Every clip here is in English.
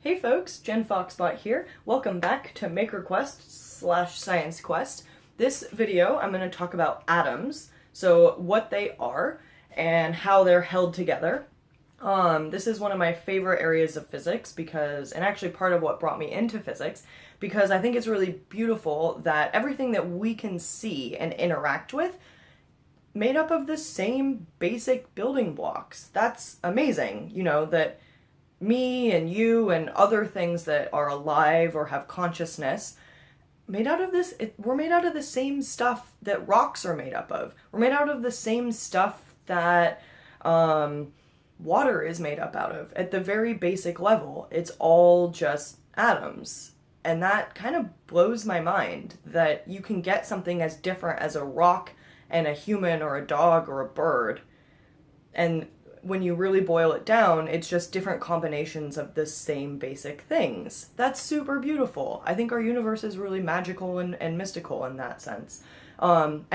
Hey folks, Jen Foxbot here. Welcome back to MakerQuest/Science Quest. This video I'm going to talk about atoms, so what they are and how they're held together. This is one of my favorite areas of physics and actually part of what brought me into physics, because I think it's really beautiful that everything that we can see and interact with made up of the same basic building blocks. That's amazing, that me and you and other things that are alive or have consciousness we're made out of the same stuff that rocks are made up of. We're made out of the same stuff that water is made up out of. At the very basic level, it's all just atoms. And that kind of blows my mind that you can get something as different as a rock and a human or a dog or a bird. And when you really boil it down, it's just different combinations of the same basic things. That's super beautiful. I think our universe is really magical and mystical in that sense. And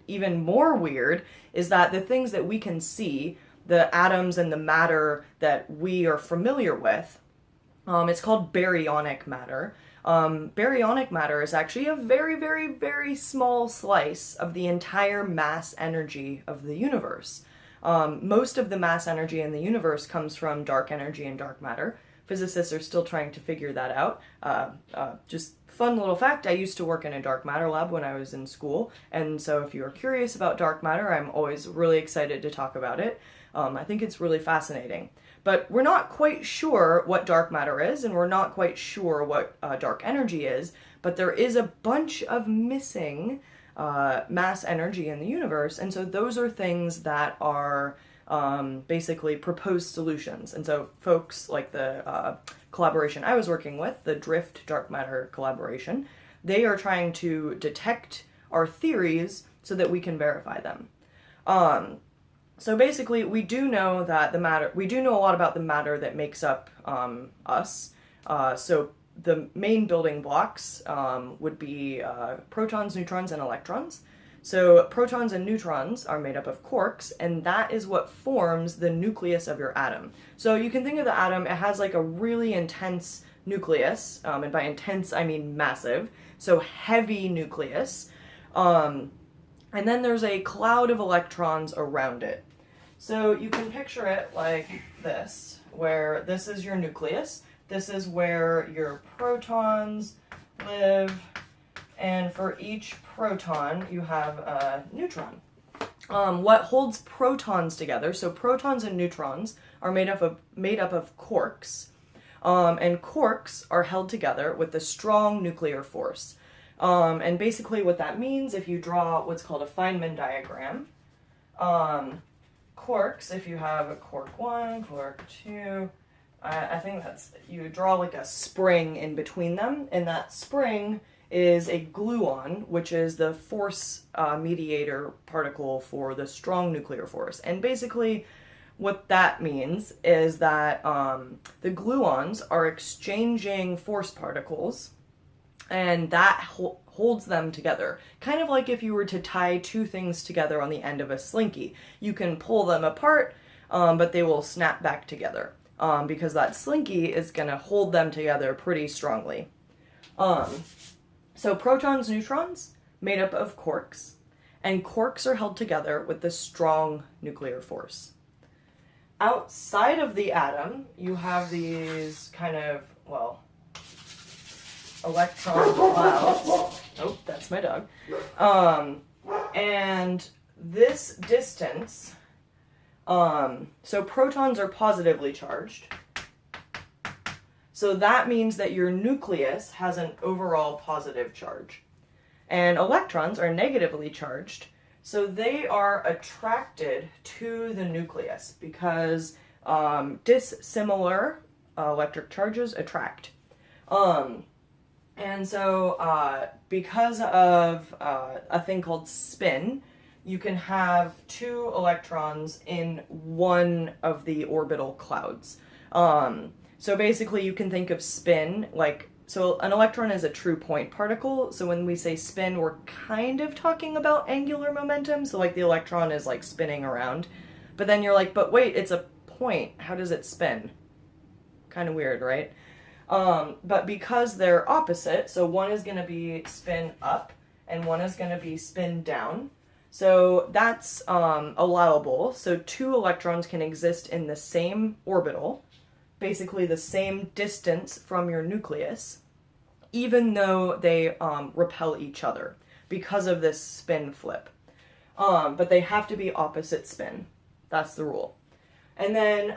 even more weird is that the things that we can see, the atoms and the matter that we are familiar with, it's called baryonic matter. Baryonic matter is actually a very, very, very small slice of the entire mass energy of the universe. Most of the mass energy in the universe comes from dark energy and dark matter. Physicists are still trying to figure that out. Just fun little fact, I used to work in a dark matter lab when I was in school, and so if you're curious about dark matter, I'm always really excited to talk about it. I think it's really fascinating. But we're not quite sure what dark matter is, and we're not quite sure what dark energy is, but there is a bunch of missing mass energy in the universe, and so those are things that are basically proposed solutions. And so folks like the collaboration I was working with, the Drift Dark Matter collaboration, they are trying to detect our theories so that we can verify them. So basically, we do know a lot about the matter that makes up us. So the main building blocks would be protons, neutrons, and electrons. So protons and neutrons are made up of quarks, and that is what forms the nucleus of your atom. So you can think of the atom, it has like a really intense nucleus, and by intense I mean massive, so heavy nucleus. And then there's a cloud of electrons around it. So you can picture it like this, where this is your nucleus. This is where your protons live, and for each proton you have a neutron. What holds protons together, so protons and neutrons are made up of quarks, and quarks are held together with a strong nuclear force. And basically what that means, if you draw what's called a Fineman diagram, quarks, if you have a quark 1, quark 2, I think you draw like a spring in between them, and that spring is a gluon, which is the force mediator particle for the strong nuclear force. And basically what that means is that the gluons are exchanging force particles, and that holds them together. Kind of like if you were to tie two things together on the end of a slinky. You can pull them apart, but they will snap back together. Because that slinky is going to hold them together pretty strongly. So protons, neutrons, made up of quarks, and quarks are held together with this strong nuclear force. Outside of the atom, you have these kind of, electron clouds. Oh, that's my dog. And this distance, so protons are positively charged. So that means that your nucleus has an overall positive charge. And electrons are negatively charged, so they are attracted to the nucleus because dissimilar electric charges attract. And so because of a thing called spin, you can have two electrons in one of the orbital clouds. So basically you can think of spin so an electron is a true point particle, so when we say spin, we're kind of talking about angular momentum, so like the electron is like spinning around. But then you're like, but wait, it's a point, how does it spin? Kind of weird, right? But because they're opposite, so one is going to be spin up and one is going to be spin down. So that's allowable. So two electrons can exist in the same orbital, basically the same distance from your nucleus, even though they repel each other because of this spin flip. But they have to be opposite spin. That's the rule. And then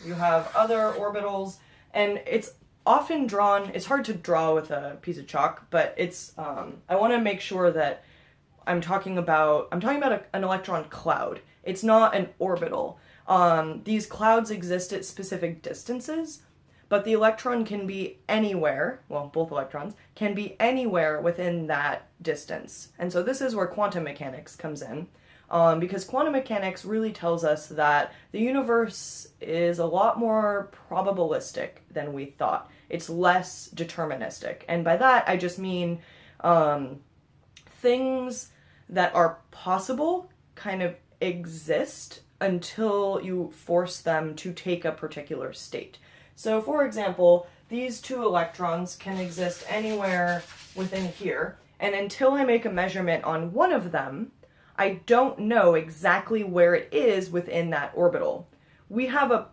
you have other orbitals, and it's often drawn, it's hard to draw with a piece of chalk, but it's, I want to make sure that I'm talking about an electron cloud. It's not an orbital. These clouds exist at specific distances, but the electron can be anywhere, well, both electrons, can be anywhere within that distance. And so this is where quantum mechanics comes in, because quantum mechanics really tells us that the universe is a lot more probabilistic than we thought. It's less deterministic. And by that, I just mean things that are possible kind of exist until you force them to take a particular state. So for example, these two electrons can exist anywhere within here, and until I make a measurement on one of them, I don't know exactly where it is within that orbital. We have a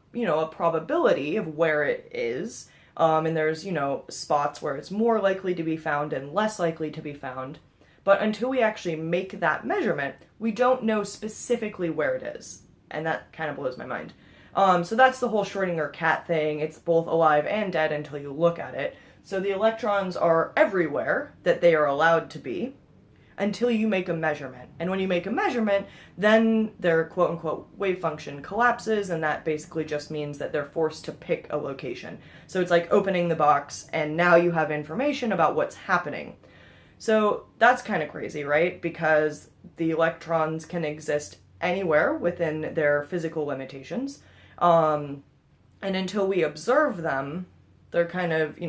probability of where it is, and there's, spots where it's more likely to be found and less likely to be found. But until we actually make that measurement, we don't know specifically where it is. And that kind of blows my mind. So that's the whole Schrödinger cat thing. It's both alive and dead until you look at it. So the electrons are everywhere that they are allowed to be until you make a measurement. And when you make a measurement, then their quote-unquote wave function collapses, and that basically just means that they're forced to pick a location. So it's like opening the box, and now you have information about what's happening. So that's kind of crazy, right? Because the electrons can exist anywhere within their physical limitations. And until we observe them, they're kind of,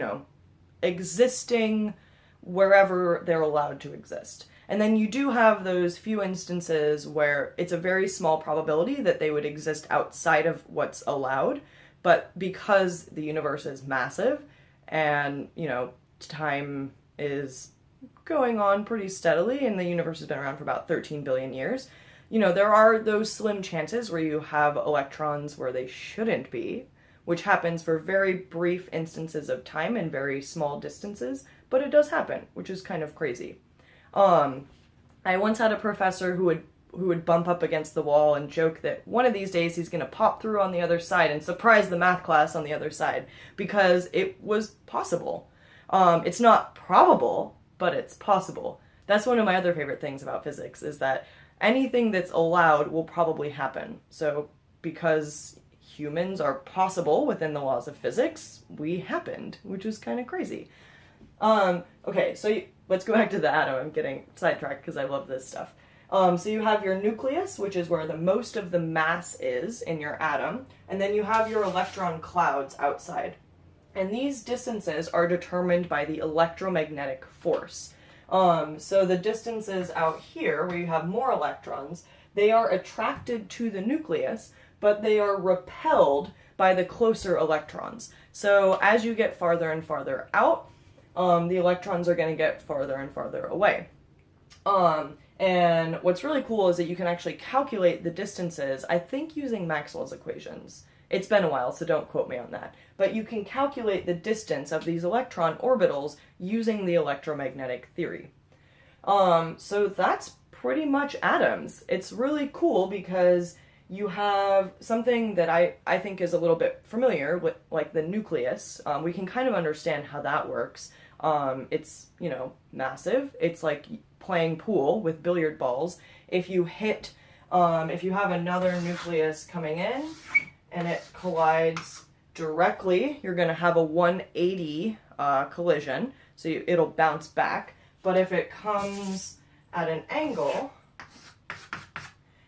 existing wherever they're allowed to exist. And then you do have those few instances where it's a very small probability that they would exist outside of what's allowed. But because the universe is massive and, time is going on pretty steadily, and the universe has been around for about 13 billion years, there are those slim chances where you have electrons where they shouldn't be, which happens for very brief instances of time and very small distances, but it does happen, which is kind of crazy. I once had a professor who would bump up against the wall and joke that one of these days he's going to pop through on the other side and surprise the math class on the other side, because it was possible. It's not probable, but it's possible. That's one of my other favorite things about physics, is that anything that's allowed will probably happen. So because humans are possible within the laws of physics, we happened, which is kind of crazy. Okay, so let's go back to the atom. I'm getting sidetracked because I love this stuff. So you have your nucleus, which is where the most of the mass is in your atom, and then you have your electron clouds outside. And these distances are determined by the electromagnetic force. So the distances out here, where you have more electrons, they are attracted to the nucleus, but they are repelled by the closer electrons. So as you get farther and farther out, the electrons are going to get farther and farther away. And what's really cool is that you can actually calculate the distances, I think using Maxwell's equations. It's been a while, so don't quote me on that. But you can calculate the distance of these electron orbitals using the electromagnetic theory. So that's pretty much atoms. It's really cool because you have something that I think is a little bit familiar with, like the nucleus. We can kind of understand how that works. It's, massive. It's like playing pool with billiard balls. If you have another nucleus coming in and it collides directly, you're going to have a 180 collision, so it'll bounce back. But if it comes at an angle,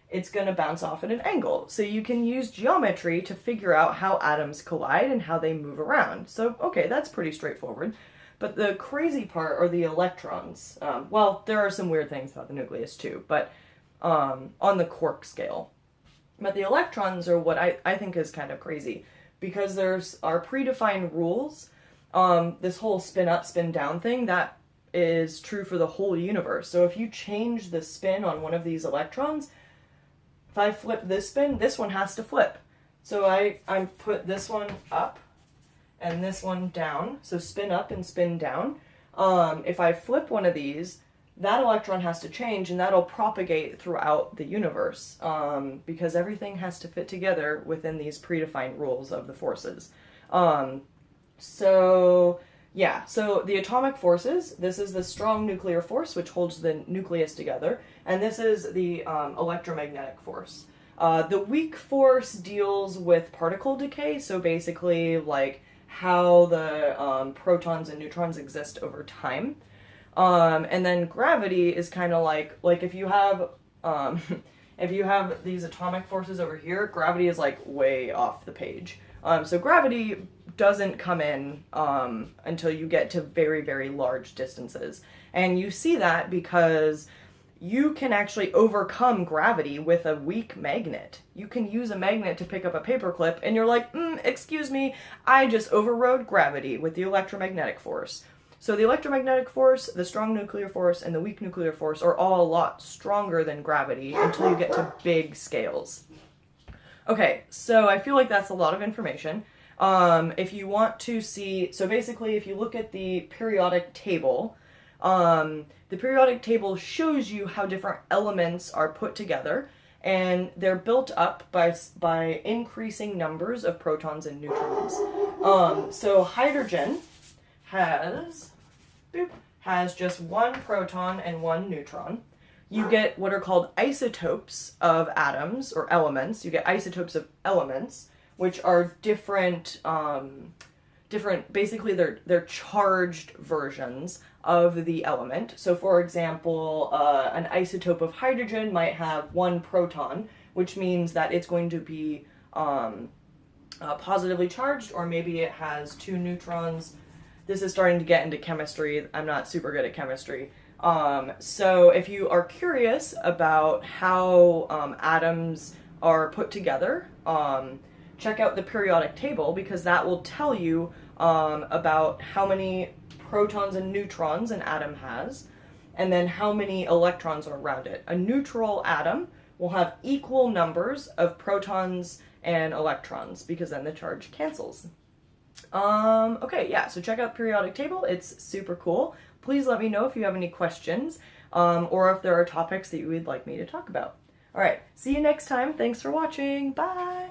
it's going to bounce off at an angle. So you can use geometry to figure out how atoms collide and how they move around. So, okay, that's pretty straightforward. But the crazy part are the electrons. Well, there are some weird things about the nucleus too, but on the quark scale. But the electrons are what I think is kind of crazy, because there's our predefined rules, this whole spin up, spin down thing, that is true for the whole universe. So if you change the spin on one of these electrons, if I flip this spin, this one has to flip. So I put this one up and this one down, so spin up and spin down. If I flip one of these, that electron has to change, and that'll propagate throughout the universe, because everything has to fit together within these predefined rules of the forces. So the atomic forces, this is the strong nuclear force, which holds the nucleus together, and this is the electromagnetic force. The weak force deals with particle decay, so basically like how the protons and neutrons exist over time. And then gravity is kind of like if you have these atomic forces over here, gravity is like way off the page. So gravity doesn't come in until you get to very, very large distances. And you see that because you can actually overcome gravity with a weak magnet. You can use a magnet to pick up a paperclip, and you're like, excuse me, I just overrode gravity with the electromagnetic force. So the electromagnetic force, the strong nuclear force, and the weak nuclear force are all a lot stronger than gravity until you get to big scales. Okay, so I feel like that's a lot of information. If you want to see, so basically if you look at the periodic table shows you how different elements are put together, and they're built up by increasing numbers of protons and neutrons. So hydrogen has just one proton and one neutron. You get what are called isotopes of atoms or elements. You get isotopes of elements, which are different, basically they're charged versions of the element. So for example, an isotope of hydrogen might have one proton, which means that it's going to be positively charged, or maybe it has two neutrons. This is starting to get into chemistry. I'm not super good at chemistry. So if you are curious about how atoms are put together, check out the periodic table, because that will tell you about how many protons and neutrons an atom has, and then how many electrons are around it. A neutral atom will have equal numbers of protons and electrons, because then the charge cancels. Okay, yeah, so check out periodic table. It's super cool. Please let me know if you have any questions, or if there are topics that you would like me to talk about. All right, see you next time. Thanks for watching. Bye!